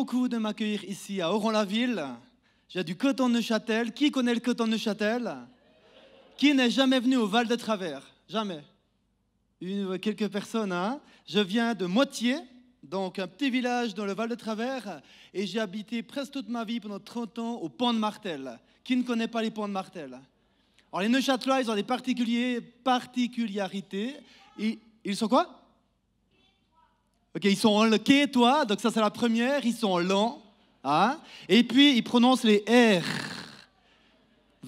beaucoup de m'accueillir ici à Oron-la-Ville. J'ai du coton de Neuchâtel. Qui connaît le coton de Neuchâtel? Qui n'est jamais venu au Val de Travers? Jamais. Quelques personnes, hein? Je viens de Moitié, donc un petit village dans le Val de Travers, et j'ai habité presque toute ma vie, pendant 30 ans, au Pont de Martel. Qui ne connaît pas les ponts de Martel? Alors les Neuchâtelois, ils ont des particularités. Ils sont quoi? Ok, ils sont en le quai-toi, donc ça c'est la première, ils sont lents. Hein? Et puis ils prononcent les R.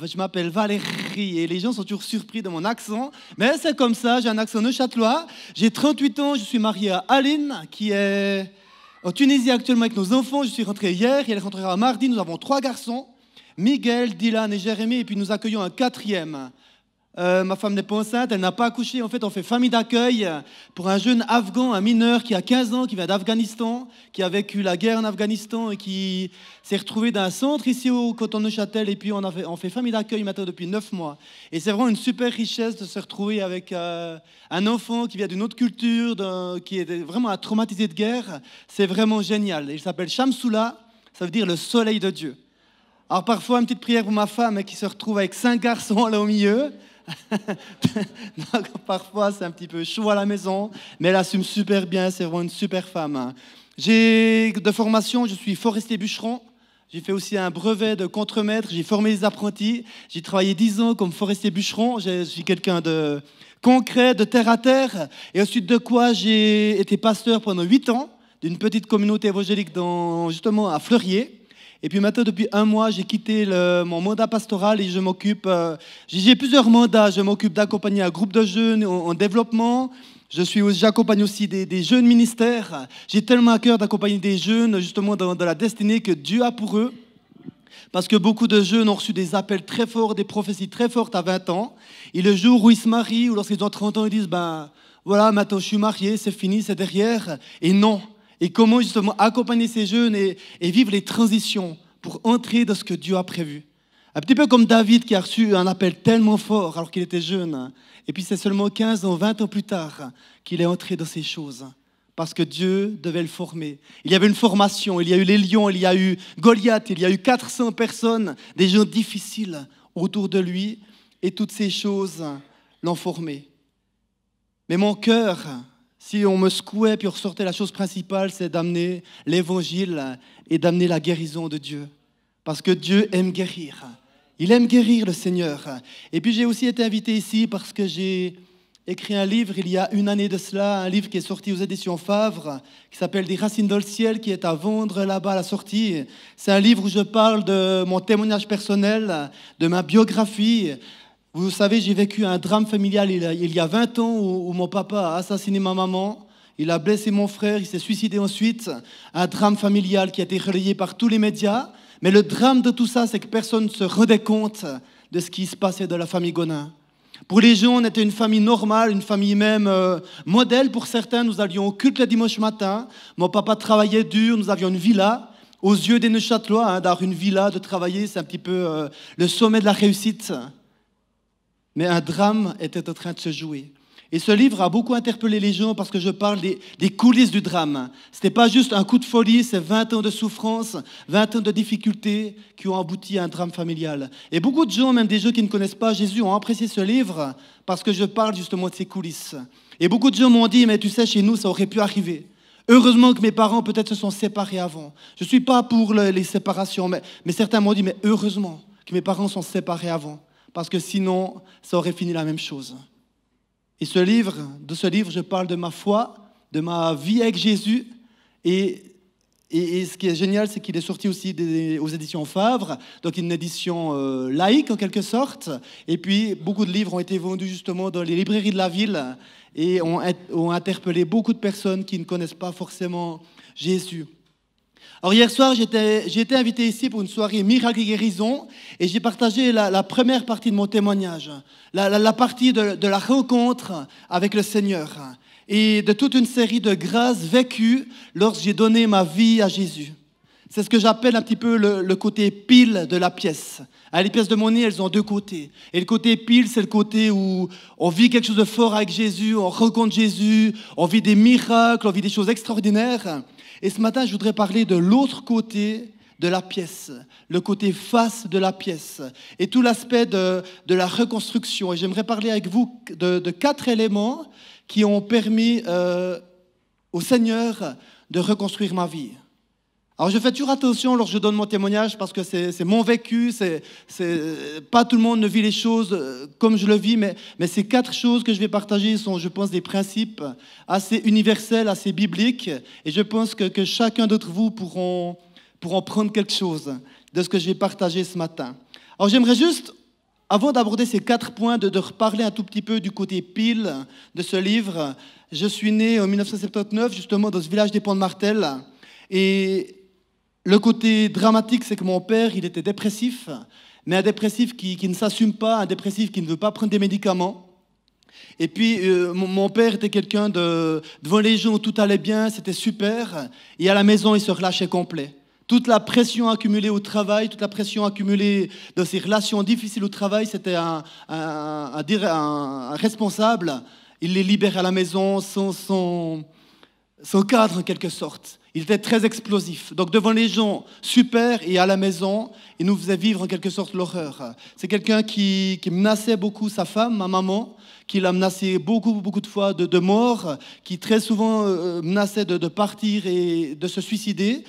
Je m'appelle Valérie et les gens sont toujours surpris de mon accent. Mais c'est comme ça, j'ai un accent neuchâtelois. J'ai 38 ans, je suis marié à Aline qui est en Tunisie actuellement avec nos enfants. Je suis rentré hier et elle rentrera mardi. Nous avons 3 garçons, Miguel, Dylan et Jérémy. Et puis nous accueillons un 4e. Ma femme n'est pas enceinte, elle n'a pas accouché. En fait, on fait famille d'accueil pour un jeune Afghan, un mineur qui a 15 ans, qui vient d'Afghanistan, qui a vécu la guerre en Afghanistan et qui s'est retrouvé dans un centre ici au coton de Neuchâtel. Et puis, on fait famille d'accueil maintenant depuis 9 mois. Et c'est vraiment une super richesse de se retrouver avec un enfant qui vient d'une autre culture, qui est vraiment traumatisé de guerre. C'est vraiment génial. Il s'appelle Shamsoula, ça veut dire le soleil de Dieu. Alors, parfois, une petite prière pour ma femme qui se retrouve avec 5 garçons là au milieu. Donc, parfois c'est un petit peu chaud à la maison, mais elle assume super bien, c'est vraiment une super femme. J'ai de formation, je suis forestier bûcheron. J'ai fait aussi un brevet de contremaître, j'ai formé des apprentis. J'ai travaillé 10 ans comme forestier bûcheron. Je suis quelqu'un de concret, de terre à terre. Et ensuite de quoi j'ai été pasteur pendant 8 ans d'une petite communauté évangélique justement à Fleurier. Et puis maintenant, depuis 1 mois, j'ai quitté mon mandat pastoral et je m'occupe... j'ai plusieurs mandats. Je m'occupe d'accompagner un groupe de jeunes en développement. J'accompagne aussi des jeunes ministères. J'ai tellement à cœur d'accompagner des jeunes justement dans la destinée que Dieu a pour eux. Parce que beaucoup de jeunes ont reçu des appels très forts, des prophéties très fortes à 20 ans. Et le jour où ils se marient ou lorsqu'ils ont 30 ans, ils disent, ben voilà, maintenant je suis marié, c'est fini, c'est derrière. Et non. Et comment justement accompagner ces jeunes et vivre les transitions pour entrer dans ce que Dieu a prévu. Un petit peu comme David qui a reçu un appel tellement fort alors qu'il était jeune. Et puis c'est seulement 15 ans, 20 ans plus tard qu'il est entré dans ces choses. Parce que Dieu devait le former. Il y avait une formation, il y a eu les lions, il y a eu Goliath, il y a eu 400 personnes, des gens difficiles autour de lui. Et toutes ces choses l'ont formé. Mais mon cœur... Si on me secouait puis on ressortait, la chose principale, c'est d'amener l'évangile et d'amener la guérison de Dieu. Parce que Dieu aime guérir. Il aime guérir, le Seigneur. Et puis j'ai aussi été invité ici parce que j'ai écrit un livre il y a 1 année de cela, un livre qui est sorti aux éditions Favre, qui s'appelle Des racines dans le ciel, qui est à vendre là-bas à la sortie. C'est un livre où je parle de mon témoignage personnel, de ma biographie. Vous savez, j'ai vécu un drame familial il y a 20 ans où mon papa a assassiné ma maman, il a blessé mon frère, il s'est suicidé ensuite. Un drame familial qui a été relayé par tous les médias. Mais le drame de tout ça, c'est que personne ne se rendait compte de ce qui se passait dans la famille Gonin. Pour les gens, on était une famille normale, une famille même modèle pour certains. Nous allions au culte le dimanche matin. Mon papa travaillait dur, nous avions une villa. Aux yeux des Neuchâtelois, d'avoir une villa, de travailler, c'est un petit peu le sommet de la réussite. Mais un drame était en train de se jouer. Et ce livre a beaucoup interpellé les gens parce que je parle des coulisses du drame. Ce n'était pas juste un coup de folie, c'est 20 ans de souffrance, 20 ans de difficultés qui ont abouti à un drame familial. Et beaucoup de gens, même des gens qui ne connaissent pas Jésus, ont apprécié ce livre parce que je parle justement de ces coulisses. Et beaucoup de gens m'ont dit, mais tu sais, chez nous, ça aurait pu arriver. Heureusement que mes parents peut-être se sont séparés avant. Je ne suis pas pour les séparations, mais certains m'ont dit, mais heureusement que mes parents sont séparés avant. Parce que sinon, ça aurait fini la même chose. Et de ce livre, je parle de ma foi, de ma vie avec Jésus. Et ce qui est génial, c'est qu'il est sorti aussi aux éditions Favre, donc une édition laïque en quelque sorte. Et puis, beaucoup de livres ont été vendus justement dans les librairies de la ville et ont interpellé beaucoup de personnes qui ne connaissent pas forcément Jésus. Alors hier soir, j'ai été invité ici pour une soirée miracle et guérison et j'ai partagé la première partie de mon témoignage, la partie de la rencontre avec le Seigneur et de toute une série de grâces vécues lorsque j'ai donné ma vie à Jésus. C'est ce que j'appelle un petit peu le côté pile de la pièce. Les pièces de monnaie, elles ont 2 côtés. Et le côté pile, c'est le côté où on vit quelque chose de fort avec Jésus, on rencontre Jésus, on vit des miracles, on vit des choses extraordinaires. Et ce matin, je voudrais parler de l'autre côté de la pièce, le côté face de la pièce et tout l'aspect de la reconstruction. Et j'aimerais parler avec vous de 4 éléments qui ont permis au Seigneur de reconstruire ma vie. Alors je fais toujours attention lorsque je donne mon témoignage parce que c'est mon vécu, pas tout le monde ne vit les choses comme je le vis, mais ces 4 choses que je vais partager sont, je pense, des principes assez universels, assez bibliques, et je pense que chacun d'entre vous pourront prendre quelque chose de ce que je vais partager ce matin. Alors j'aimerais juste, avant d'aborder ces 4 points, de reparler un tout petit peu du côté pile de ce livre. Je suis né en 1979, justement, dans ce village des Ponts de Martel, et le côté dramatique, c'est que mon père, il était dépressif, mais un dépressif qui ne s'assume pas, un dépressif qui ne veut pas prendre des médicaments. Et puis, mon père était quelqu'un devant les gens, tout allait bien, c'était super, et à la maison, il se relâchait complet. Toute la pression accumulée au travail, toute la pression accumulée dans ses relations difficiles au travail, c'était un responsable. Il les libère à la maison, son cadre en quelque sorte. Il était très explosif. Donc devant les gens, super, et à la maison, il nous faisait vivre en quelque sorte l'horreur. C'est quelqu'un qui menaçait beaucoup sa femme, ma maman, qui l'a menacé beaucoup de fois de mort, qui très souvent menaçait de partir et de se suicider.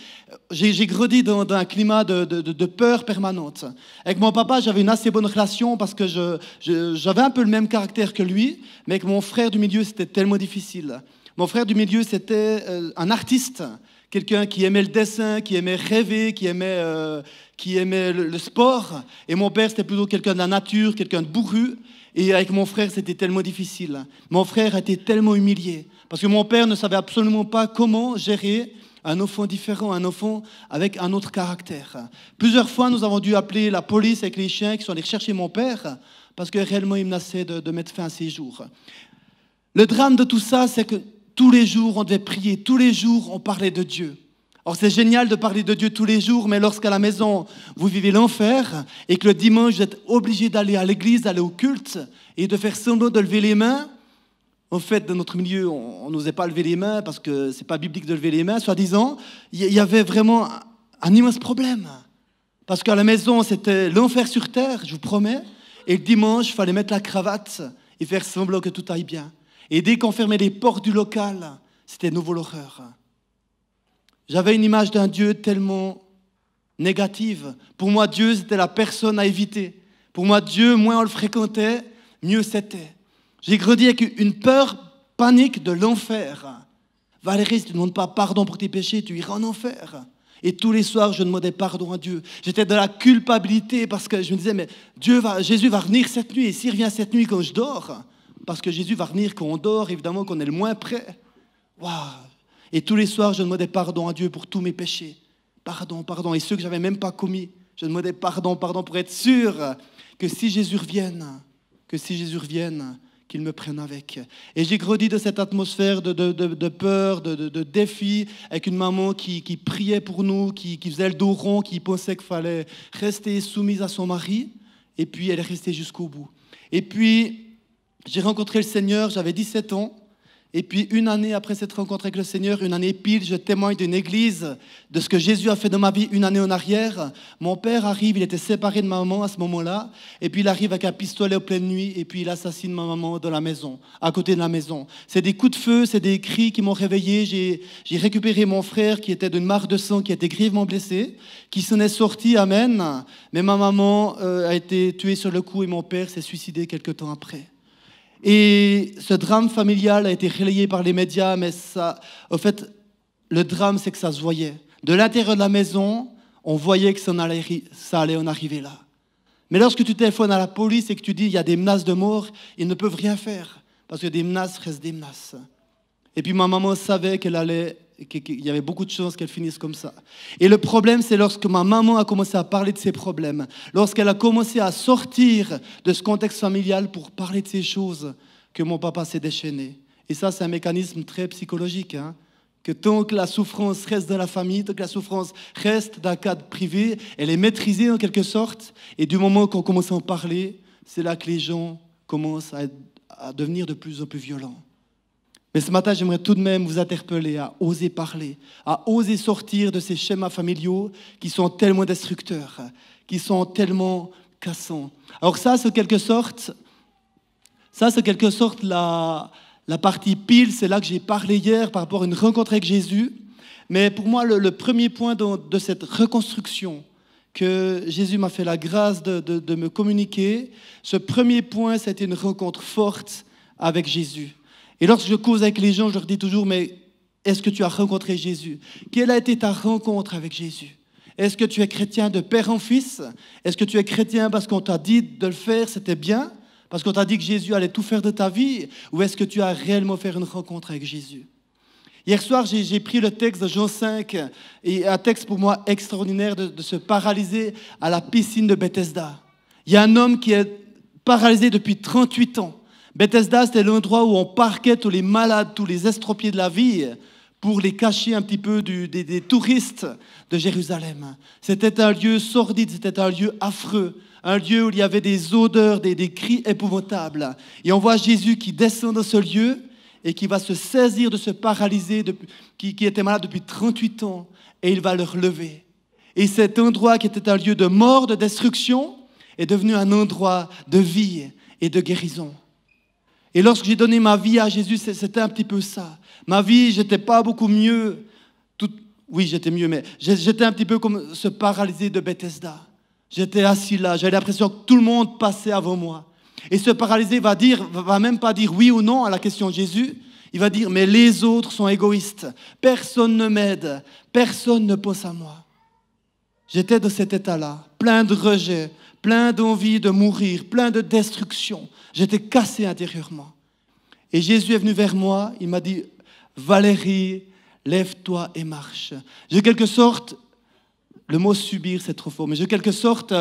J'ai grandi dans un climat de peur permanente. Avec mon papa, j'avais une assez bonne relation parce que j'avais un peu le même caractère que lui, mais avec mon frère du milieu, c'était tellement difficile. Mon frère du milieu, c'était un artiste, quelqu'un qui aimait le dessin, qui aimait rêver, qui aimait le sport. Et mon père, c'était plutôt quelqu'un de la nature, quelqu'un de bourru. Et avec mon frère, c'était tellement difficile. Mon frère a été tellement humilié. Parce que mon père ne savait absolument pas comment gérer un enfant différent, un enfant avec un autre caractère. Plusieurs fois, nous avons dû appeler la police avec les chiens qui sont allés chercher mon père, parce que réellement, il menaçait de mettre fin à ses jours. Le drame de tout ça, c'est que tous les jours, on devait prier. Tous les jours, on parlait de Dieu. Or, c'est génial de parler de Dieu tous les jours, mais lorsqu'à la maison, vous vivez l'enfer et que le dimanche, vous êtes obligé d'aller à l'église, d'aller au culte et de faire semblant de lever les mains. En fait, dans notre milieu, on n'osait pas lever les mains parce que ce n'est pas biblique de lever les mains, soi-disant. Il y avait vraiment un immense problème. Parce qu'à la maison, c'était l'enfer sur terre, je vous promets. Et le dimanche, il fallait mettre la cravate et faire semblant que tout aille bien. Et dès qu'on fermait les portes du local, c'était nouveau l'horreur. J'avais une image d'un Dieu tellement négative. Pour moi, Dieu, c'était la personne à éviter. Pour moi, Dieu, moins on le fréquentait, mieux c'était. J'ai grandi avec une peur panique de l'enfer. Valérie, si tu ne demandes pas pardon pour tes péchés, tu iras en enfer. Et tous les soirs, je demandais pardon à Dieu. J'étais dans la culpabilité parce que je me disais, mais Jésus va venir cette nuit. Et s'il revient cette nuit quand je dors, parce que Jésus va venir quand on dort, évidemment qu'on est le moins près. Waouh! Et tous les soirs, je demandais pardon à Dieu pour tous mes péchés. Pardon. Et ceux que je n'avais même pas commis. Je demandais pardon pour être sûr que si Jésus revienne, qu'il me prenne avec. Et j'ai grandi de cette atmosphère de peur, de défi, avec une maman qui priait pour nous, qui faisait le dos rond, qui pensait qu'il fallait rester soumise à son mari. Et puis, elle est restée jusqu'au bout. Et puis, j'ai rencontré le Seigneur, j'avais 17 ans. Et puis, une année après cette rencontre avec le Seigneur, une année pile, je témoigne d'une église, de ce que Jésus a fait dans ma vie une année en arrière. Mon père arrive, il était séparé de ma maman à ce moment-là. Et puis, il arrive avec un pistolet en pleine nuit. Et puis, il assassine ma maman dans la maison, à côté de la maison. C'est des coups de feu, c'est des cris qui m'ont réveillé. J'ai récupéré mon frère qui était d'une mare de sang, qui était grièvement blessé, qui s'en est sorti, amen. Mais ma maman a été tuée sur le coup et mon père s'est suicidé quelque temps après. Et ce drame familial a été relayé par les médias, mais ça, en fait, le drame, c'est que ça se voyait. De l'intérieur de la maison, on voyait que ça allait en arriver là. Mais lorsque tu téléphones à la police et que tu dis il y a des menaces de mort, ils ne peuvent rien faire, parce que des menaces restent des menaces. Et puis ma maman savait qu'il y avait beaucoup de chances qu'elle finisse comme ça. Et le problème, c'est lorsque ma maman a commencé à parler de ses problèmes, lorsqu'elle a commencé à sortir de ce contexte familial pour parler de ces choses, que mon papa s'est déchaîné. Et ça, c'est un mécanisme très psychologique, que tant que la souffrance reste dans la famille, tant que la souffrance reste dans un cadre privé, elle est maîtrisée en quelque sorte. Et du moment qu'on commence à en parler, c'est là que les gens commencent à devenir de plus en plus violents. Mais ce matin, j'aimerais tout de même vous interpeller à oser parler, à oser sortir de ces schémas familiaux qui sont tellement destructeurs, qui sont tellement cassants. Alors ça, c'est quelque sorte la partie pile, c'est là que j'ai parlé hier par rapport à une rencontre avec Jésus. Mais pour moi, le premier point de cette reconstruction que Jésus m'a fait la grâce de me communiquer, ce premier point, c'était une rencontre forte avec Jésus. Et lorsque je cause avec les gens, je leur dis toujours, mais est-ce que tu as rencontré Jésus? Quelle a été ta rencontre avec Jésus? Est-ce que tu es chrétien de père en fils? Est-ce que tu es chrétien parce qu'on t'a dit de le faire, c'était bien? Parce qu'on t'a dit que Jésus allait tout faire de ta vie? Ou est-ce que tu as réellement fait une rencontre avec Jésus? Hier soir, j'ai pris le texte de Jean 5, et un texte pour moi extraordinaire de se paralyser à la piscine de Bethesda. Il y a un homme qui est paralysé depuis 38 ans. Bethesda, c'était l'endroit où on parquait tous les malades, tous les estropiés de la vie pour les cacher un petit peu des touristes de Jérusalem. C'était un lieu sordide, c'était un lieu affreux, un lieu où il y avait des odeurs, des cris épouvantables. Et on voit Jésus qui descend dans ce lieu et qui va se saisir de ce paralysé qui était malade depuis 38 ans et il va le relever. Et cet endroit qui était un lieu de mort, de destruction, est devenu un endroit de vie et de guérison. Et lorsque j'ai donné ma vie à Jésus, c'était un petit peu ça. Ma vie, j'étais pas beaucoup mieux. Oui, j'étais mieux, mais j'étais un petit peu comme ce paralysé de Bethesda. J'étais assis là, j'avais l'impression que tout le monde passait avant moi. Et ce paralysé va même pas dire oui ou non à la question de Jésus. Il va dire, mais les autres sont égoïstes. Personne ne m'aide, personne ne pense à moi. J'étais dans cet état-là, plein de rejet, plein d'envie de mourir, plein de destruction. J'étais cassé intérieurement. Et Jésus est venu vers moi, il m'a dit, Valérie, lève-toi et marche. J'ai quelque sorte, le mot subir c'est trop fort, mais j'ai quelque sorte,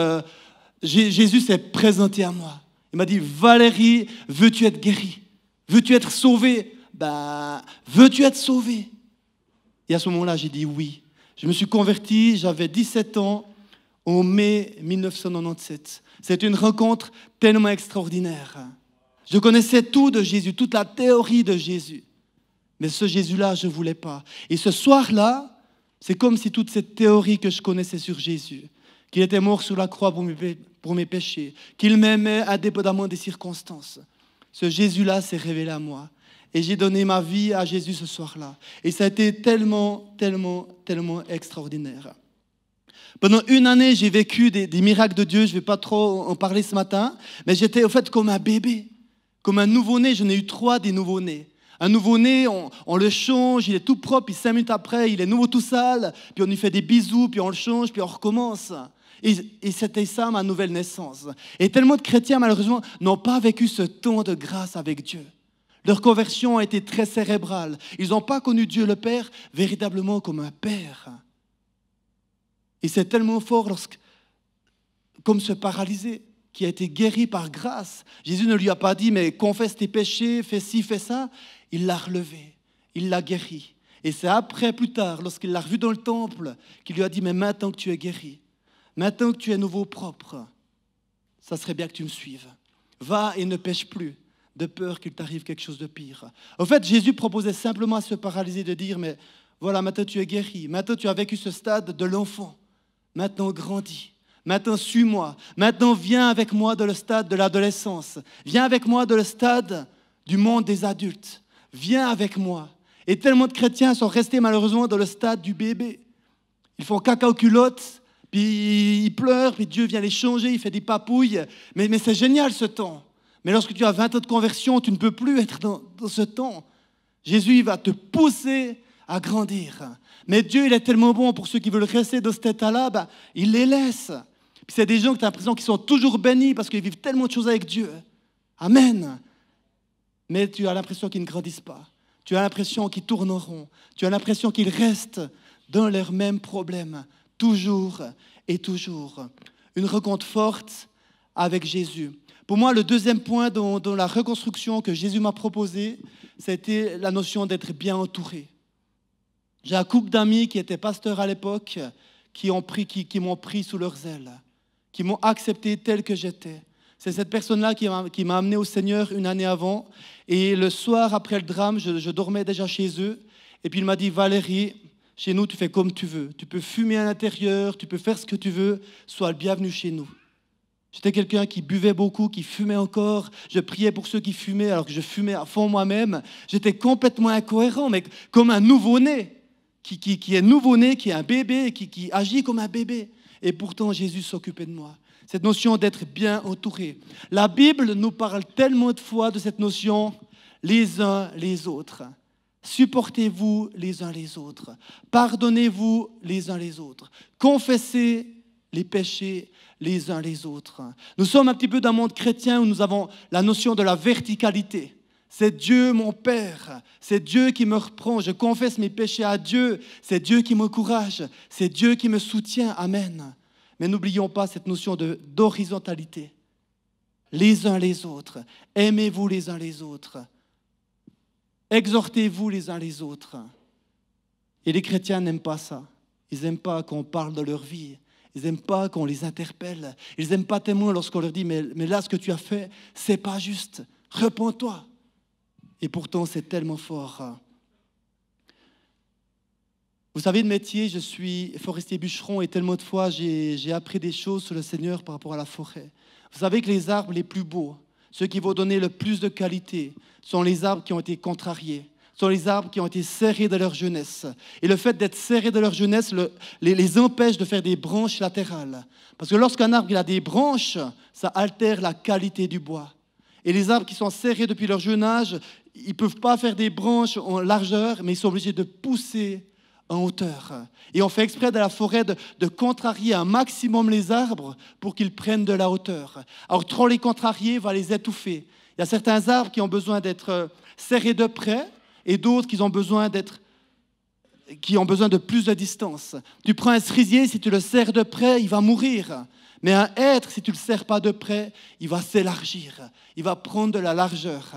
Jésus s'est présenté à moi. Il m'a dit, Valérie, veux-tu être guérie? Veux-tu être sauvée? Veux-tu être sauvée? Et à ce moment-là, j'ai dit oui. Je me suis converti, j'avais 17 ans, en mai 1997. C'était une rencontre tellement extraordinaire. Je connaissais tout de Jésus, toute la théorie de Jésus. Mais ce Jésus-là, je ne voulais pas. Et ce soir-là, c'est comme si toute cette théorie que je connaissais sur Jésus, qu'il était mort sur la croix pour mes péchés, qu'il m'aimait indépendamment des circonstances, ce Jésus-là s'est révélé à moi. Et j'ai donné ma vie à Jésus ce soir-là. Et ça a été tellement, tellement, tellement extraordinaire. Pendant une année, j'ai vécu des miracles de Dieu. Je ne vais pas trop en parler ce matin. Mais j'étais au fait comme un bébé, comme un nouveau-né. J'en ai eu 3 des nouveau-nés. Un nouveau-né, on le change, il est tout propre. Puis 5 minutes après, il est nouveau tout sale. Puis on lui fait des bisous, puis on le change, puis on recommence. Et c'était ça ma nouvelle naissance. Et tellement de chrétiens, malheureusement, n'ont pas vécu ce temps de grâce avec Dieu. Leur conversion a été très cérébrale. Ils n'ont pas connu Dieu le Père véritablement comme un Père. Et c'est tellement fort comme ce paralysé qui a été guéri par grâce. Jésus ne lui a pas dit, mais confesse tes péchés, fais ci, fais ça. Il l'a relevé, il l'a guéri. Et c'est après, plus tard, lorsqu'il l'a revu dans le temple, qu'il lui a dit, mais maintenant que tu es guéri, maintenant que tu es nouveau propre, ça serait bien que tu me suives. Va et ne pêche plus, de peur qu'il t'arrive quelque chose de pire. En fait, Jésus proposait simplement à ce paralysé de dire, mais voilà, maintenant tu es guéri, maintenant tu as vécu ce stade de l'enfant, maintenant grandis, maintenant suis-moi, maintenant viens avec moi dans le stade de l'adolescence, viens avec moi dans le stade du monde des adultes, viens avec moi. Et tellement de chrétiens sont restés malheureusement dans le stade du bébé. Ils font caca aux culottes, puis ils pleurent, puis Dieu vient les changer, il fait des papouilles, mais c'est génial ce temps. Mais lorsque tu as 20 ans de conversion, tu ne peux plus être dans ce temps. Jésus, il va te pousser à grandir. Mais Dieu, il est tellement bon pour ceux qui veulent rester dans cet état-là, il les laisse. Puis c'est des gens que tu as l'impression qu'ils sont toujours bénis parce qu'ils vivent tellement de choses avec Dieu. Amen. Mais tu as l'impression qu'ils ne grandissent pas. Tu as l'impression qu'ils tournent en rond. Tu as l'impression qu'ils restent dans leurs mêmes problèmes, toujours et toujours. Une rencontre forte avec Jésus. Pour moi, le deuxième point dans la reconstruction que Jésus m'a proposé, c'était la notion d'être bien entouré. J'ai un couple d'amis qui étaient pasteurs à l'époque, qui m'ont pris sous leurs ailes, qui m'ont accepté tel que j'étais. C'est cette personne-là qui m'a amené au Seigneur une année avant. Et le soir, après le drame, je dormais déjà chez eux. Et puis il m'a dit, Valérie, chez nous, tu fais comme tu veux. Tu peux fumer à l'intérieur, tu peux faire ce que tu veux. Sois le bienvenu chez nous. J'étais quelqu'un qui buvait beaucoup, qui fumait encore. Je priais pour ceux qui fumaient alors que je fumais à fond moi-même. J'étais complètement incohérent, mais comme un nouveau-né, qui est nouveau-né, qui est un bébé, qui agit comme un bébé. Et pourtant, Jésus s'occupait de moi. Cette notion d'être bien entouré. La Bible nous parle tellement de fois de cette notion, les uns les autres. Supportez-vous les uns les autres. Pardonnez-vous les uns les autres. Confessez les péchés les uns les autres. Nous sommes un petit peu d'un monde chrétien où nous avons la notion de la verticalité. C'est Dieu mon Père, c'est Dieu qui me reprend, je confesse mes péchés à Dieu, c'est Dieu qui m'encourage, c'est Dieu qui me soutient, amen. Mais n'oublions pas cette notion d'horizontalité. Les uns les autres, aimez-vous les uns les autres, exhortez-vous les uns les autres. Et les chrétiens n'aiment pas ça, ils n'aiment pas qu'on parle de leur vie. Ils n'aiment pas qu'on les interpelle. Ils n'aiment pas tellement lorsqu'on leur dit mais là, ce que tu as fait, c'est pas juste. Repens-toi. Et pourtant, c'est tellement fort. Vous savez, de métier, je suis forestier bûcheron et tellement de fois, j'ai appris des choses sur le Seigneur par rapport à la forêt. Vous savez que les arbres les plus beaux, ceux qui vont donner le plus de qualité, sont les arbres qui ont été contrariés. Sont les arbres qui ont été serrés de leur jeunesse. Et le fait d'être serrés de leur jeunesse les empêche de faire des branches latérales. Parce que lorsqu'un arbre a des branches, ça altère la qualité du bois. Et les arbres qui sont serrés depuis leur jeune âge, ils ne peuvent pas faire des branches en largeur, mais ils sont obligés de pousser en hauteur. Et on fait exprès dans la forêt de contrarier un maximum les arbres pour qu'ils prennent de la hauteur. Alors trop les contrarier va les étouffer. Il y a certains arbres qui ont besoin d'être serrés de près, et d'autres qui ont besoin de plus de distance. Tu prends un cerisier, si tu le serres de près, il va mourir. Mais un hêtre, si tu ne le serres pas de près, il va s'élargir. Il va prendre de la largeur.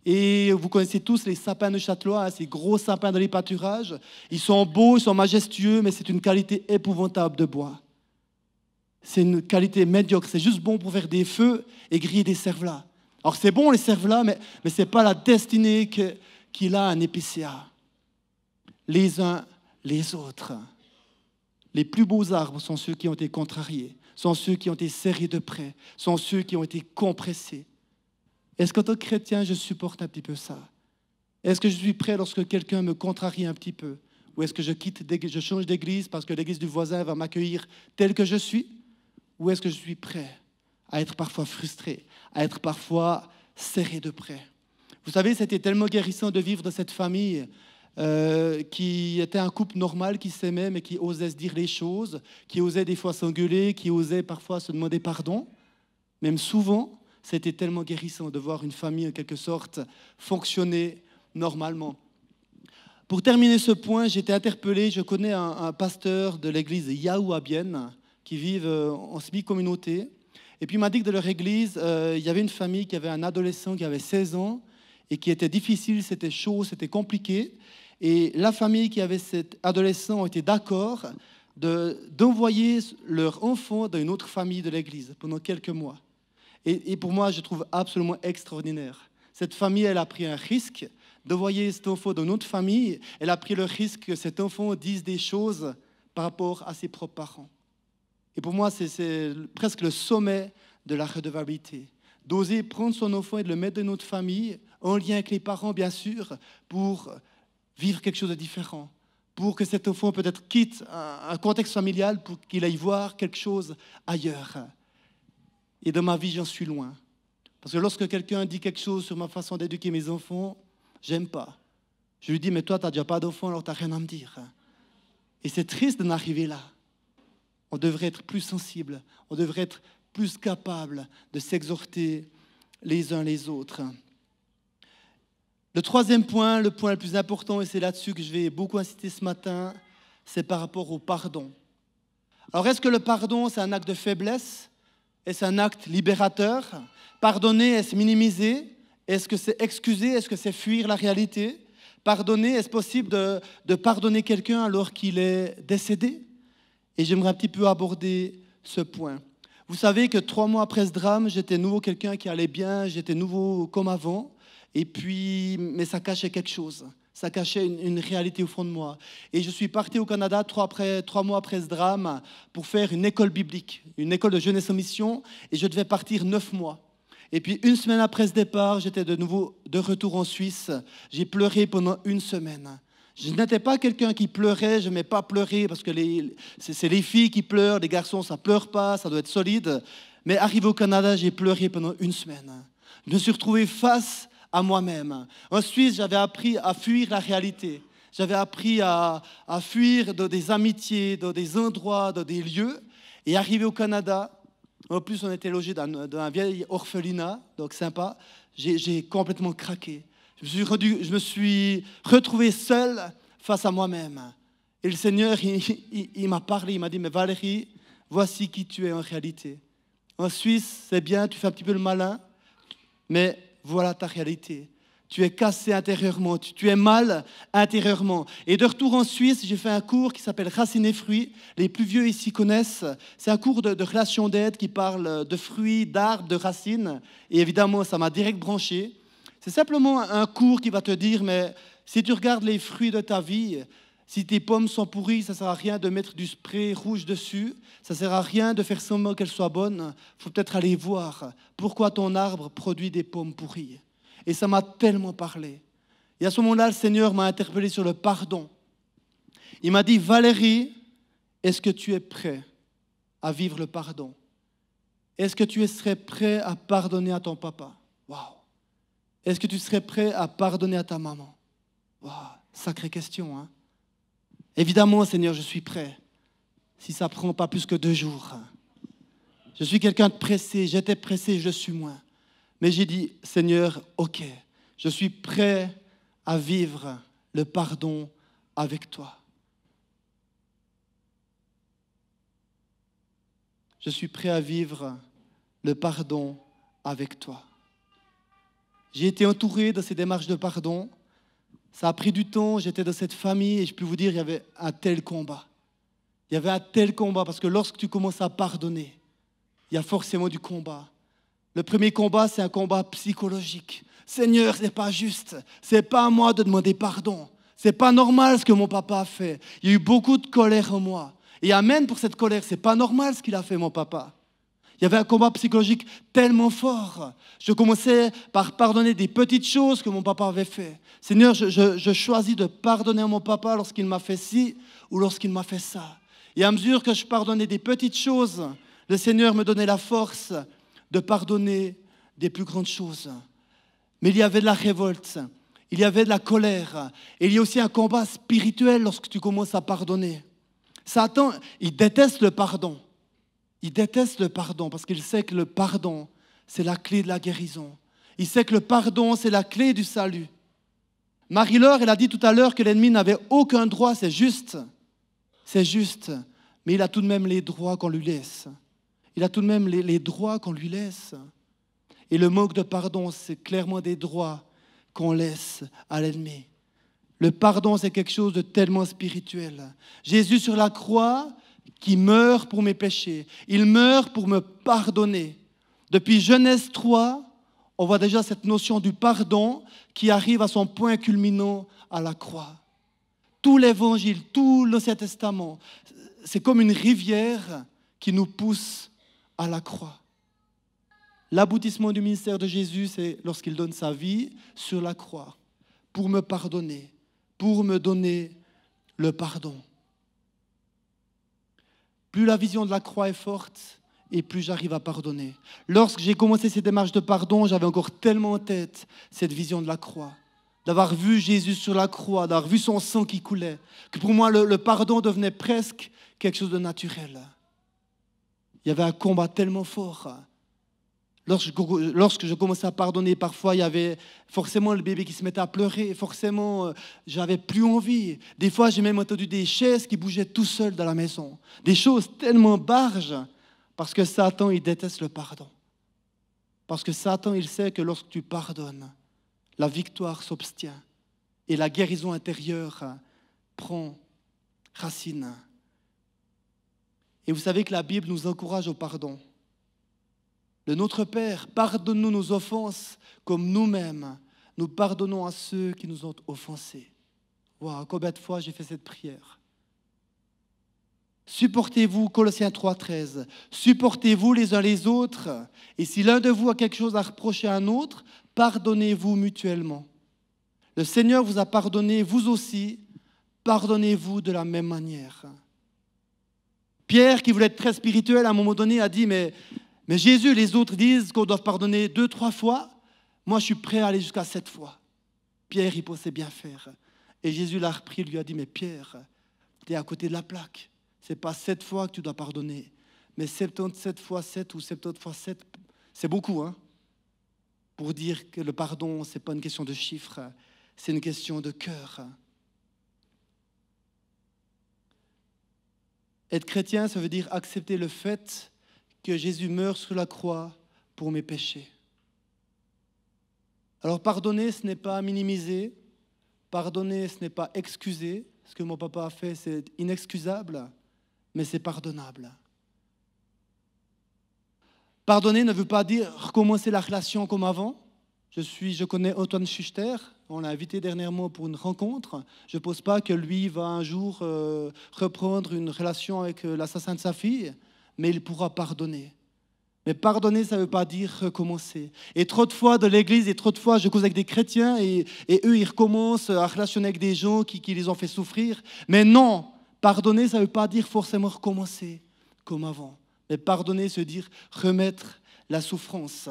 Et vous connaissez tous les sapins de Châtelois, ces gros sapins dans les pâturages. Ils sont beaux, ils sont majestueux, mais c'est une qualité épouvantable de bois. C'est une qualité médiocre. C'est juste bon pour faire des feux et griller des cervelas. Alors c'est bon les cervelas, mais ce n'est pas la destinée qu'il a un épicéa. Les uns les autres. Les plus beaux arbres sont ceux qui ont été contrariés, sont ceux qui ont été serrés de près, sont ceux qui ont été compressés. Est-ce qu'en tant que chrétien, je supporte un petit peu ça? Est-ce que je suis prêt lorsque quelqu'un me contrarie un petit peu? Ou est-ce que je change d'église parce que l'église du voisin va m'accueillir tel que je suis? Ou est-ce que je suis prêt à être parfois frustré, à être parfois serré de près? Vous savez, c'était tellement guérissant de vivre dans cette famille qui était un couple normal, qui s'aimait, mais qui osait se dire les choses, qui osait des fois s'engueuler, qui osait parfois se demander pardon. Même souvent, c'était tellement guérissant de voir une famille, en quelque sorte, fonctionner normalement. Pour terminer ce point, j'ai été interpellé, je connais un pasteur de l'église Yahuabienne qui vit en semi-communauté. Et puis il m'a dit que dans leur église, il y avait une famille qui avait un adolescent qui avait 16 ans et qui était difficile, c'était chaud, c'était compliqué. Et la famille qui avait cet adolescent était d'accord d'envoyer leur enfant dans une autre famille de l'église pendant quelques mois. Et pour moi, je trouve absolument extraordinaire. Cette famille, elle a pris un risque d'envoyer cet enfant dans une autre famille. Elle a pris le risque que cet enfant dise des choses par rapport à ses propres parents. Et pour moi, c'est presque le sommet de la redevabilité. D'oser prendre son enfant et de le mettre dans notre famille, en lien avec les parents, bien sûr, pour vivre quelque chose de différent. Pour que cet enfant peut-être quitte un contexte familial, pour qu'il aille voir quelque chose ailleurs. Et dans ma vie, j'en suis loin. Parce que lorsque quelqu'un dit quelque chose sur ma façon d'éduquer mes enfants, j'aime pas. Je lui dis, mais toi, tu n'as déjà pas d'enfant, alors tu n'as rien à me dire. Et c'est triste d'en arriver là. On devrait être plus sensible, on devrait être plus capable de s'exhorter les uns les autres. Le troisième point, le point le plus important, et c'est là-dessus que je vais beaucoup insister ce matin, c'est par rapport au pardon. Alors, est-ce que le pardon, c'est un acte de faiblesse? Est-ce un acte libérateur? Pardonner, est-ce minimiser? Est-ce que c'est excuser? Est-ce que c'est fuir la réalité? Pardonner, est-ce possible de pardonner quelqu'un alors qu'il est décédé? Et j'aimerais un petit peu aborder ce point. Vous savez que 3 mois après ce drame, j'étais nouveau quelqu'un qui allait bien, j'étais nouveau comme avant. Et puis, mais ça cachait quelque chose. Ça cachait une réalité au fond de moi. Et je suis parti au Canada 3 mois après ce drame pour faire une école biblique, une école de jeunesse en mission. Et je devais partir 9 mois. Et puis, 1 semaine après ce départ, j'étais de nouveau de retour en Suisse. J'ai pleuré pendant 1 semaine. Je n'étais pas quelqu'un qui pleurait, je n'aimais pas pleurer parce que c'est les filles qui pleurent, les garçons, ça ne pleure pas, ça doit être solide. Mais arrivé au Canada, j'ai pleuré pendant 1 semaine. Je me suis retrouvé face à moi-même. En Suisse, j'avais appris à fuir la réalité. J'avais appris à fuir dans des amitiés, dans des endroits, dans des lieux. Et arrivé au Canada, en plus on était logé dans un vieil orphelinat, donc sympa, j'ai complètement craqué. Je me suis retrouvé seul face à moi-même. Et le Seigneur, il m'a parlé, il m'a dit, mais Valérie, voici qui tu es en réalité. En Suisse, c'est bien, tu fais un petit peu le malin, mais voilà ta réalité. Tu es cassé intérieurement, tu es mal intérieurement. Et de retour en Suisse, j'ai fait un cours qui s'appelle Racines et fruits. Les plus vieux ici connaissent. C'est un cours de relation d'aide qui parle de fruits, d'arbres, de racines. Et évidemment, ça m'a direct branché. C'est simplement un cours qui va te dire, mais si tu regardes les fruits de ta vie, si tes pommes sont pourries, ça ne sert à rien de mettre du spray rouge dessus. Ça ne sert à rien de faire semblant qu'elles soient bonnes. Il faut peut-être aller voir pourquoi ton arbre produit des pommes pourries. Et ça m'a tellement parlé. Et à ce moment-là, le Seigneur m'a interpellé sur le pardon. Il m'a dit, Valérie, est-ce que tu es prêt à vivre le pardon? Est-ce que tu serais prêt à pardonner à ton papa? Waouh! Est-ce que tu serais prêt à pardonner à ta maman? Waouh! Sacrée question, hein? Évidemment, Seigneur, je suis prêt. Si ça ne prend pas plus que 2 jours. Je suis quelqu'un de pressé, j'étais pressé, je le suis moins. Mais j'ai dit, Seigneur, ok, je suis prêt à vivre le pardon avec toi. Je suis prêt à vivre le pardon avec toi. J'ai été entouré de ces démarches de pardon. Ça a pris du temps, j'étais dans cette famille et je peux vous dire, il y avait un tel combat. Il y avait un tel combat parce que lorsque tu commences à pardonner, il y a forcément du combat. Le premier combat, c'est un combat psychologique. Seigneur, ce n'est pas juste. Ce n'est pas à moi de demander pardon. Ce n'est pas normal ce que mon papa a fait. Il y a eu beaucoup de colère en moi. Et amen pour cette colère. Ce n'est pas normal ce qu'il a fait, mon papa. Il y avait un combat psychologique tellement fort. Je commençais par pardonner des petites choses que mon papa avait fait. Seigneur, je choisis de pardonner à mon papa lorsqu'il m'a fait ci ou lorsqu'il m'a fait ça. Et à mesure que je pardonnais des petites choses, le Seigneur me donnait la force de pardonner des plus grandes choses. Mais il y avait de la révolte, il y avait de la colère. Et il y a aussi un combat spirituel lorsque tu commences à pardonner. Satan, il déteste le pardon. Il déteste le pardon parce qu'il sait que le pardon, c'est la clé de la guérison. Il sait que le pardon, c'est la clé du salut. Marie-Laure, elle a dit tout à l'heure que l'ennemi n'avait aucun droit, c'est juste. C'est juste. Mais il a tout de même les droits qu'on lui laisse. Il a tout de même les droits qu'on lui laisse. Et le manque de pardon, c'est clairement des droits qu'on laisse à l'ennemi. Le pardon, c'est quelque chose de tellement spirituel. Jésus sur la croix, qui meurt pour mes péchés. Il meurt pour me pardonner. Depuis Genèse 3, on voit déjà cette notion du pardon qui arrive à son point culminant à la croix. Tout l'Évangile, tout l'Ancien Testament, c'est comme une rivière qui nous pousse à la croix. L'aboutissement du ministère de Jésus, c'est lorsqu'il donne sa vie sur la croix pour me pardonner, pour me donner le pardon. Plus la vision de la croix est forte et plus j'arrive à pardonner. Lorsque j'ai commencé ces démarches de pardon, j'avais encore tellement en tête cette vision de la croix, d'avoir vu Jésus sur la croix, d'avoir vu son sang qui coulait, que pour moi le pardon devenait presque quelque chose de naturel. Il y avait un combat tellement fort. Lorsque je commençais à pardonner, parfois il y avait forcément le bébé qui se mettait à pleurer, forcément j'avais plus envie. Des fois j'ai même entendu des chaises qui bougeaient tout seuls dans la maison. Des choses tellement barges parce que Satan il déteste le pardon. Parce que Satan il sait que lorsque tu pardonnes, la victoire s'obtient et la guérison intérieure prend racine. Et vous savez que la Bible nous encourage au pardon. Le Notre Père, pardonne-nous nos offenses comme nous-mêmes, nous pardonnons à ceux qui nous ont offensés. Waouh, combien de fois j'ai fait cette prière. Supportez-vous, Colossiens 3,13. Supportez-vous les uns les autres. Et si l'un de vous a quelque chose à reprocher à un autre, pardonnez-vous mutuellement. Le Seigneur vous a pardonné, vous aussi, pardonnez-vous de la même manière. Pierre, qui voulait être très spirituel, à un moment donné, a dit, mais Jésus, les autres disent qu'on doit pardonner 2, 3 fois. Moi, je suis prêt à aller jusqu'à 7 fois. Pierre, il pensait bien faire. Et Jésus l'a repris et lui a dit, mais Pierre, tu es à côté de la plaque. Ce n'est pas 7 fois que tu dois pardonner, mais 77 fois 7 ou 70 fois 7, c'est beaucoup, hein, pour dire que le pardon, ce n'est pas une question de chiffres, c'est une question de cœur. Être chrétien, ça veut dire accepter le fait que Jésus meurt sur la croix pour mes péchés. Alors pardonner, ce n'est pas minimiser, pardonner, ce n'est pas excuser. Ce que mon papa a fait, c'est inexcusable, mais c'est pardonnable. Pardonner ne veut pas dire recommencer la relation comme avant. Je connais Antoine Schuster, on l'a invité dernièrement pour une rencontre. Je ne pense pas que lui va un jour reprendre une relation avec l'assassin de sa fille, mais il pourra pardonner. Mais pardonner, ça ne veut pas dire recommencer. Et trop de fois dans l'église, et trop de fois, je cause avec des chrétiens, et eux, ils recommencent à relationner avec des gens qui les ont fait souffrir. Mais non, pardonner, ça ne veut pas dire forcément recommencer comme avant. Mais pardonner, c'est dire remettre la souffrance.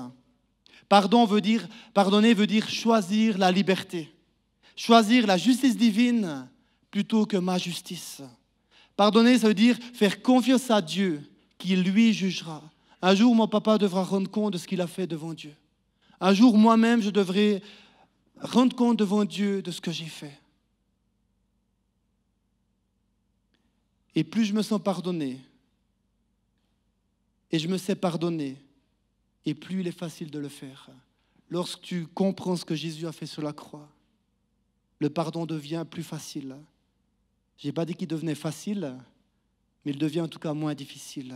Pardonner veut dire choisir la liberté. Choisir la justice divine plutôt que ma justice. Pardonner, ça veut dire faire confiance à Dieu, qui lui jugera. Un jour, mon papa devra rendre compte de ce qu'il a fait devant Dieu. Un jour, moi-même, je devrai rendre compte devant Dieu de ce que j'ai fait. Et plus je me sens pardonné, et je me sais pardonner, et plus il est facile de le faire. Lorsque tu comprends ce que Jésus a fait sur la croix, le pardon devient plus facile. Je n'ai pas dit qu'il devenait facile, mais il devient en tout cas moins difficile.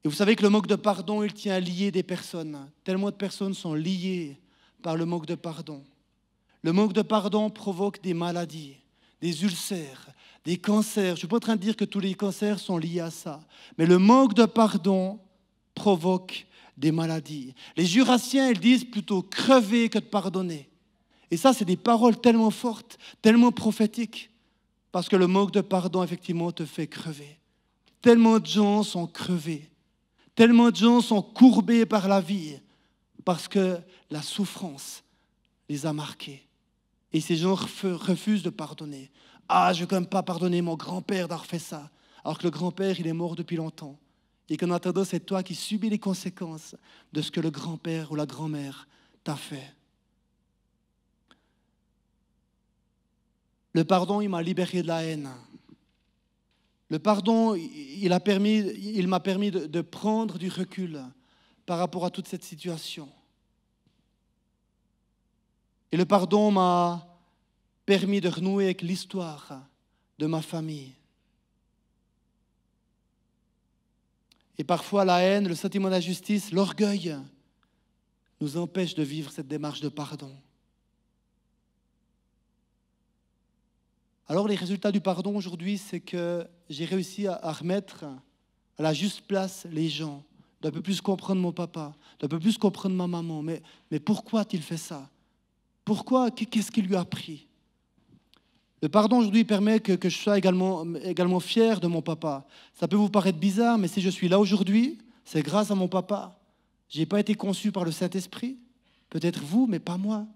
Et vous savez que le manque de pardon, il tient à lier des personnes. Tellement de personnes sont liées par le manque de pardon. Le manque de pardon provoque des maladies, des ulcères, des cancers. Je ne suis pas en train de dire que tous les cancers sont liés à ça. Mais le manque de pardon provoque des maladies. Les Jurassiens, ils disent plutôt crever que de pardonner. Et ça, c'est des paroles tellement fortes, tellement prophétiques. Parce que le manque de pardon, effectivement, te fait crever. Tellement de gens sont crevés. Tellement de gens sont courbés par la vie parce que la souffrance les a marqués. Et ces gens refusent de pardonner. Ah, je ne veux quand même pas pardonner mon grand-père d'avoir fait ça. Alors que le grand-père, il est mort depuis longtemps. Et qu'en attendant, c'est toi qui subis les conséquences de ce que le grand-père ou la grand-mère t'a fait. Le pardon, il m'a libéré de la haine. Le pardon, il m'a permis de prendre du recul par rapport à toute cette situation. Et le pardon m'a permis de renouer avec l'histoire de ma famille. Et parfois, la haine, le sentiment d'injustice, l'orgueil nous empêchent de vivre cette démarche de pardon. Alors, les résultats du pardon aujourd'hui, c'est que j'ai réussi à remettre à la juste place les gens, d'un peu plus comprendre mon papa, d'un peu plus comprendre ma maman. Mais pourquoi a-t-il fait ça? Pourquoi? Qu'est-ce qui lui a pris? Le pardon aujourd'hui permet que je sois également fier de mon papa. Ça peut vous paraître bizarre, mais si je suis là aujourd'hui, c'est grâce à mon papa. Je n'ai pas été conçu par le Saint-Esprit. Peut-être vous, mais pas moi.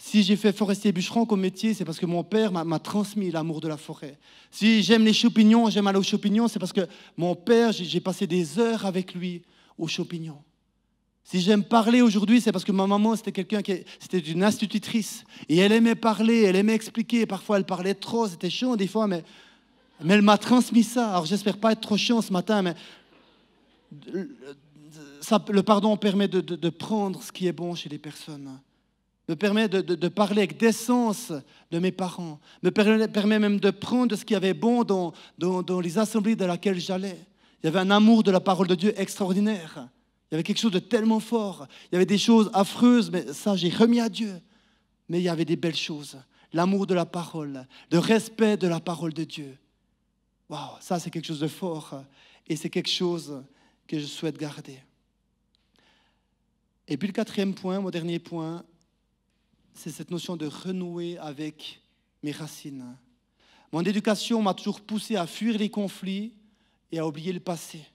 Si j'ai fait forestier bûcheron comme métier, c'est parce que mon père m'a transmis l'amour de la forêt. Si j'aime les champignons, j'aime aller aux champignons, c'est parce que mon père, j'ai passé des heures avec lui aux champignons. Si j'aime parler aujourd'hui, c'est parce que ma maman, c'était une institutrice. Et elle aimait parler, elle aimait expliquer. Parfois, elle parlait trop, c'était chiant des fois, mais elle m'a transmis ça. Alors, j'espère pas être trop chiant ce matin, mais le pardon permet de prendre ce qui est bon chez les personnes. Me permet de parler avec décence de mes parents, me permet même de prendre ce qui avait bon dans les assemblées dans lesquelles j'allais. Il y avait un amour de la parole de Dieu extraordinaire. Il y avait quelque chose de tellement fort. Il y avait des choses affreuses, mais ça, j'ai remis à Dieu. Mais il y avait des belles choses. L'amour de la parole, le respect de la parole de Dieu. Waouh, ça, c'est quelque chose de fort. Et c'est quelque chose que je souhaite garder. Et puis le quatrième point, mon dernier point, c'est cette notion de renouer avec mes racines. Mon éducation m'a toujours poussé à fuir les conflits et à oublier le passé.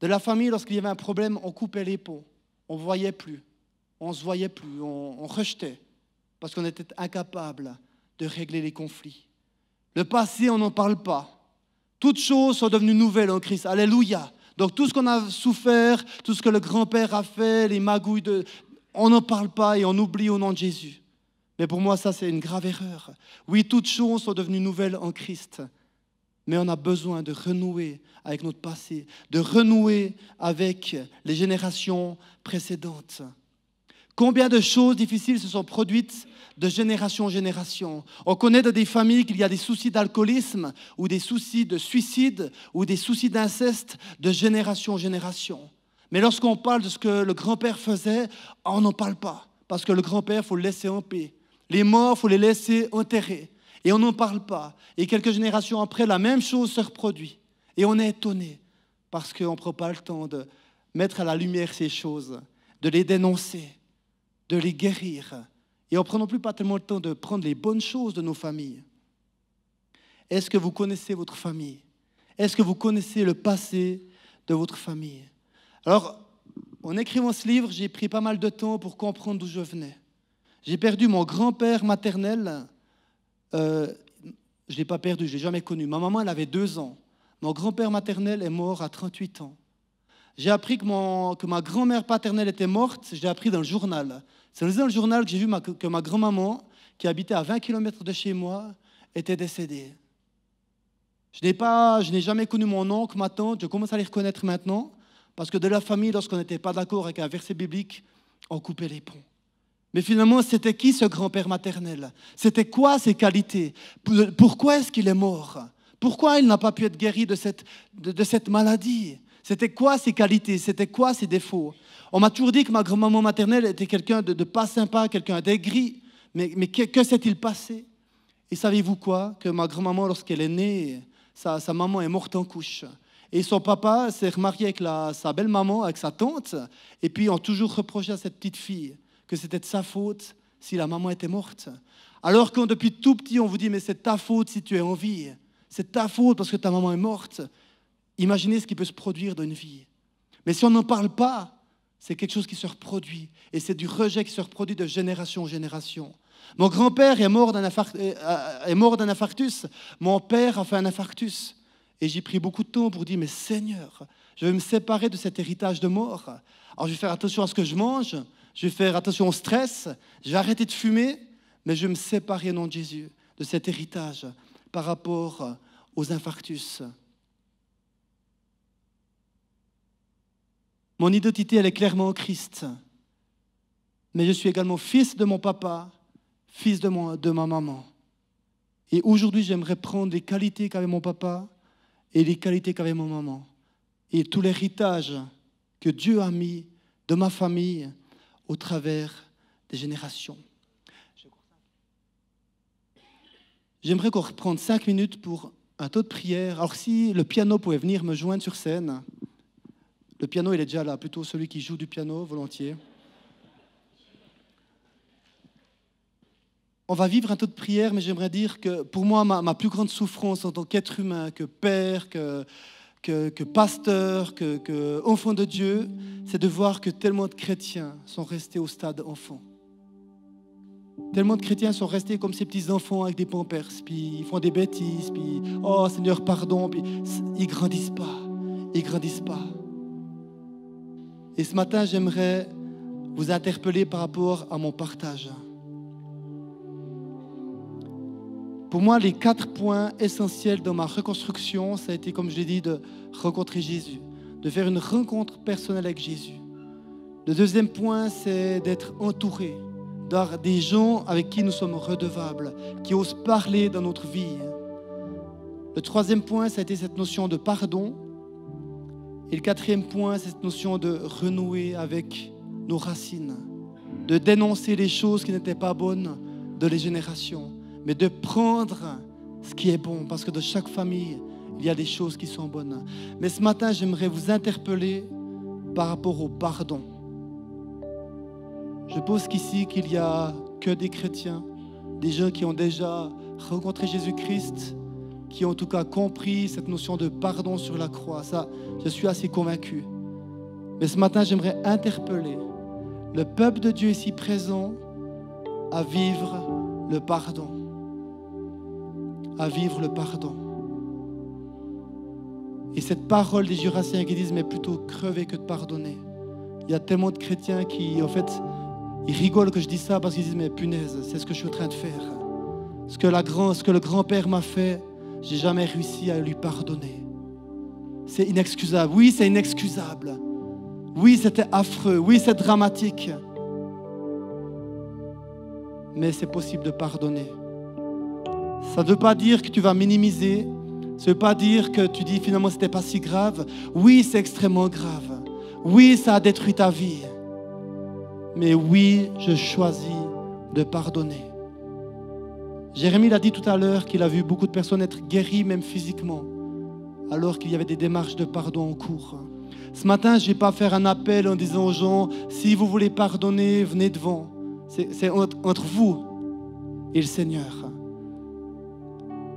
De la famille, lorsqu'il y avait un problème, on coupait les ponts. On ne voyait plus. On ne se voyait plus. On rejetait. Parce qu'on était incapable de régler les conflits. Le passé, on n'en parle pas. Toutes choses sont devenues nouvelles en Christ. Alléluia. Donc tout ce qu'on a souffert, tout ce que le grand-père a fait, les magouilles, on n'en parle pas et on oublie au nom de Jésus. Mais pour moi, ça, c'est une grave erreur. Oui, toutes choses sont devenues nouvelles en Christ. Mais on a besoin de renouer avec notre passé, de renouer avec les générations précédentes. Combien de choses difficiles se sont produites de génération en génération. On connaît dans des familles qu'il y a des soucis d'alcoolisme ou des soucis de suicide ou des soucis d'inceste de génération en génération. Mais lorsqu'on parle de ce que le grand-père faisait, on n'en parle pas. Parce que le grand-père, il faut le laisser en paix. Les morts, il faut les laisser enterrer. Et on n'en parle pas. Et quelques générations après, la même chose se reproduit. Et on est étonné parce qu'on ne prend pas le temps de mettre à la lumière ces choses, de les dénoncer, de les guérir. Et on ne prend non plus pas tellement le temps de prendre les bonnes choses de nos familles. Est-ce que vous connaissez votre famille? Est-ce que vous connaissez le passé de votre famille? Alors, en écrivant ce livre, j'ai pris pas mal de temps pour comprendre d'où je venais. J'ai perdu mon grand-père maternel. Je ne l'ai pas perdu, je ne l'ai jamais connu. Ma maman, elle avait 2 ans. Mon grand-père maternel est mort à 38 ans. J'ai appris que ma grand-mère paternelle était morte, je l'ai appris dans le journal. C'est dans le journal que j'ai vu que ma grand-maman, qui habitait à 20 km de chez moi, était décédée. Je n'ai jamais connu mon oncle, ma tante, je commence à les reconnaître maintenant, parce que de la famille, lorsqu'on n'était pas d'accord avec un verset biblique, on coupait les ponts. Mais finalement, c'était qui ce grand-père maternel? C'était quoi ses qualités? Pourquoi est-ce qu'il est mort? Pourquoi il n'a pas pu être guéri de cette maladie? C'était quoi ses qualités? C'était quoi ses défauts? On m'a toujours dit que ma grand-maman maternelle était quelqu'un de pas sympa, quelqu'un d'aigri. Mais que s'est-il passé? Et savez-vous quoi? Que ma grand-maman, lorsqu'elle est née, sa maman est morte en couche. Et son papa s'est remarié avec sa belle-maman, avec sa tante. Et puis, on toujours reproché à cette petite fille que c'était de sa faute si la maman était morte. Alors que depuis tout petit, on vous dit, mais c'est ta faute si tu es en vie. C'est ta faute parce que ta maman est morte. Imaginez ce qui peut se produire dans une vie. Mais si on n'en parle pas, c'est quelque chose qui se reproduit. Et c'est du rejet qui se reproduit de génération en génération. Mon grand-père est mort d'un infarctus. Mon père a fait un infarctus. Et j'ai pris beaucoup de temps pour dire, mais Seigneur, je vais me séparer de cet héritage de mort. Alors je vais faire attention à ce que je mange, je vais faire attention au stress, je vais arrêter de fumer, mais je vais me séparer au nom de Jésus de cet héritage par rapport aux infarctus. Mon identité, elle est clairement en Christ. Mais je suis également fils de mon papa, fils de ma maman. Et aujourd'hui, j'aimerais prendre les qualités qu'avait mon papa et les qualités qu'avait ma maman. Et tout l'héritage que Dieu a mis de ma famille au travers des générations. J'aimerais qu'on reprenne 5 minutes pour un temps de prière. Alors si le piano pouvait venir me joindre sur scène. Le piano, il est déjà là, plutôt celui qui joue du piano, volontiers. On va vivre un temps de prière, mais j'aimerais dire que pour moi, ma plus grande souffrance en tant qu'être humain, que père, que pasteur, que enfant de Dieu, c'est de voir que tellement de chrétiens sont restés au stade enfant. Tellement de chrétiens sont restés comme ces petits enfants avec des pampers, puis ils font des bêtises, puis « Oh Seigneur, pardon », puis ils grandissent pas, ils grandissent pas. Et ce matin, j'aimerais vous interpeller par rapport à mon partage. Pour moi, les 4 points essentiels dans ma reconstruction, ça a été, comme je l'ai dit, de rencontrer Jésus, de faire une rencontre personnelle avec Jésus. Le deuxième point, c'est d'être entouré des gens avec qui nous sommes redevables, qui osent parler dans notre vie. Le troisième point, ça a été cette notion de pardon. Et le quatrième point, c'est cette notion de renouer avec nos racines, de dénoncer les choses qui n'étaient pas bonnes de les générations, mais de prendre ce qui est bon, parce que de chaque famille, il y a des choses qui sont bonnes. Mais ce matin, j'aimerais vous interpeller par rapport au pardon. Je pense qu'ici, qu'il n'y a que des chrétiens, des gens qui ont déjà rencontré Jésus-Christ, qui ont en tout cas compris cette notion de pardon sur la croix. Ça, je suis assez convaincu. Mais ce matin, j'aimerais interpeller le peuple de Dieu ici présent à vivre le pardon. À vivre le pardon. Et cette parole des Jurassiens qui disent, mais plutôt crever que de pardonner. Il y a tellement de chrétiens qui, en fait, ils rigolent que je dis ça parce qu'ils disent, mais punaise, c'est ce que je suis en train de faire. Ce que le grand-père m'a fait, j'ai jamais réussi à lui pardonner. C'est inexcusable. Oui, c'est inexcusable. Oui, c'était affreux. Oui, c'est dramatique. Mais c'est possible de pardonner. Ça ne veut pas dire que tu vas minimiser. Ça ne veut pas dire que tu dis finalement c'était pas si grave. Oui, c'est extrêmement grave. Oui, ça a détruit ta vie. Mais oui, je choisis de pardonner. Jérémie l'a dit tout à l'heure qu'il a vu beaucoup de personnes être guéries, même physiquement, alors qu'il y avait des démarches de pardon en cours. Ce matin, je ne vais pas faire un appel en disant aux gens, si vous voulez pardonner, venez devant. C'est entre vous et le Seigneur.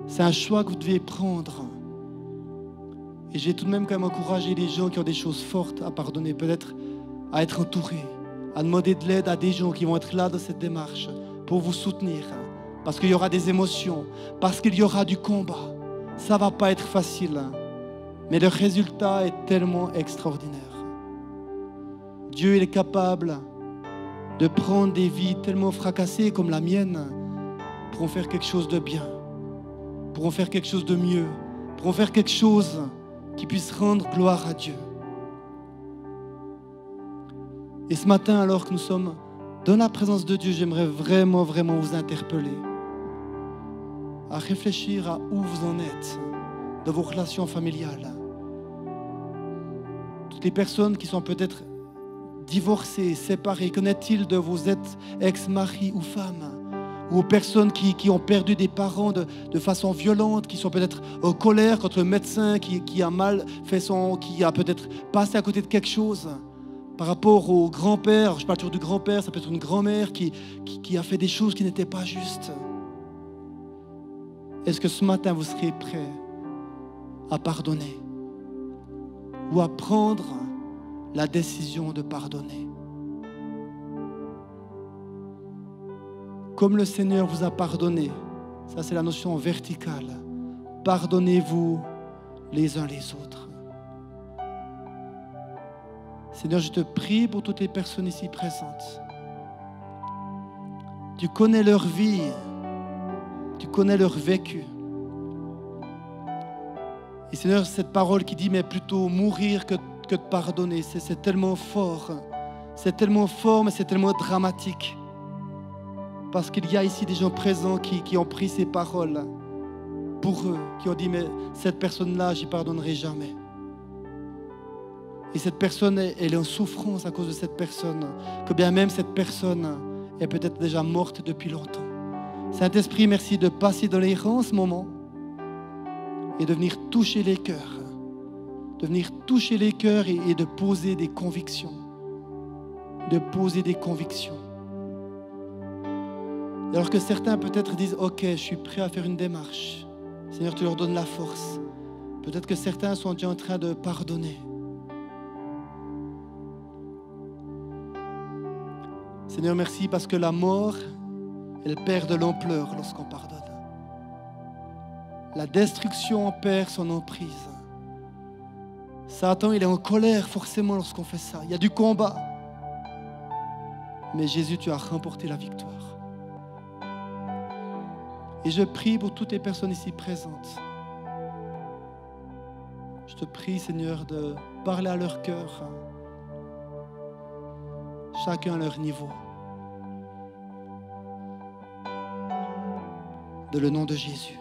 C'est un choix que vous devez prendre. Et j'ai tout de même quand même encouragé les gens qui ont des choses fortes à pardonner, peut-être à être entourés, à demander de l'aide à des gens qui vont être là dans cette démarche pour vous soutenir. Parce qu'il y aura des émotions, parce qu'il y aura du combat. Ça ne va pas être facile, mais le résultat est tellement extraordinaire. Dieu il est capable de prendre des vies tellement fracassées comme la mienne pour en faire quelque chose de bien, pour en faire quelque chose de mieux, pour en faire quelque chose qui puisse rendre gloire à Dieu. Et ce matin, alors que nous sommes dans la présence de Dieu, j'aimerais vraiment vous interpeller à réfléchir à où vous en êtes dans vos relations familiales. Toutes les personnes qui sont peut-être divorcées, séparées, qu'en est-il de vos ex-maris ou femmes, ou aux personnes qui ont perdu des parents de façon violente, qui sont peut-être en colère contre le médecin qui a mal fait qui a peut-être passé à côté de quelque chose. Par rapport au grand-père, je parle toujours du grand-père, ça peut être une grand-mère qui a fait des choses qui n'étaient pas justes. Est-ce que ce matin, vous serez prêt à pardonner ou à prendre la décision de pardonner? Comme le Seigneur vous a pardonné, ça c'est la notion verticale, pardonnez-vous les uns les autres. Seigneur, je te prie pour toutes les personnes ici présentes. Tu connais leur vie, tu connais leur vécu. Et Seigneur, cette parole qui dit, mais plutôt mourir que de pardonner, c'est tellement fort. C'est tellement fort, mais c'est tellement dramatique. Parce qu'il y a ici des gens présents qui ont pris ces paroles pour eux, qui ont dit, mais cette personne-là, j'y pardonnerai jamais. Et cette personne, elle est en souffrance à cause de cette personne, que bien même cette personne est peut-être déjà morte depuis longtemps. Saint-Esprit, merci de passer dans les rangs en ce moment et de venir toucher les cœurs, de venir toucher les cœurs et de poser des convictions, de poser des convictions. Et alors que certains peut-être disent, ok, je suis prêt à faire une démarche. Seigneur, tu leur donnes la force. Peut-être que certains sont déjà en train de pardonner. Seigneur, merci parce que la mort, elle perd de l'ampleur lorsqu'on pardonne. La destruction perd son emprise. Satan, il est en colère forcément lorsqu'on fait ça. Il y a du combat. Mais Jésus, tu as remporté la victoire. Et je prie pour toutes les personnes ici présentes. Je te prie, Seigneur, de parler à leur cœur. Chacun à leur niveau. Dans le nom de Jésus.